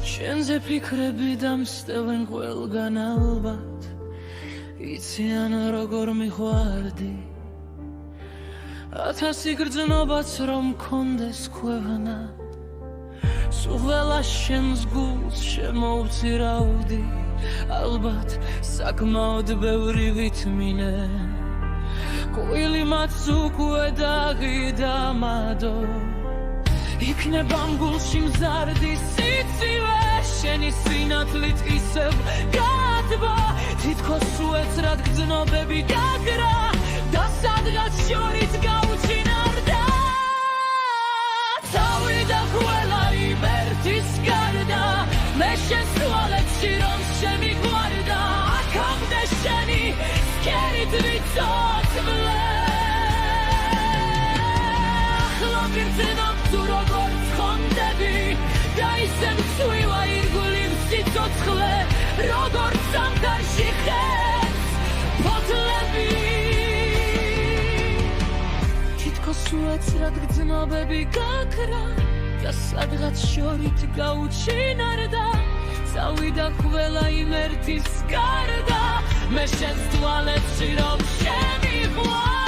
შენზე ფიქრები დამსტევენ ყველგან ალბათ იციან როგორ მიყვარდი ათასი გრძნობაც რომ მქონდეს ქვეყანა სულ შენს გულს შემოვწირავდი ალბათ საკმაოდ ბევრი ვითმინე კვილი მას უკვე დაღიდამადო იქნება მგულში მზარდი სიცივე შენი სინათლით ისევ გადბა თითქოს უეცრად გრძნობები გაგრა და სადღაც შორით გაუჩინარდა თავი და ყველა იმერთვის გარდა მე შენს თვალებში რომ შემიყვარდა აქამდე შენი სქერით ვიცოცხლე ახლა ვირწნობ თუ როგორ ცხონდები და ისე მცუივა ირგვლივ სიცოცხლე როგორც სამგარში ხეს ფოთლები თითქოს უეცრად გრძნობები გაქრა და სადღაც შორით გაუჩინარდა თავი და ყველა იმერთვის გარდა მე შენს თვალებში რომ შემიყვარდა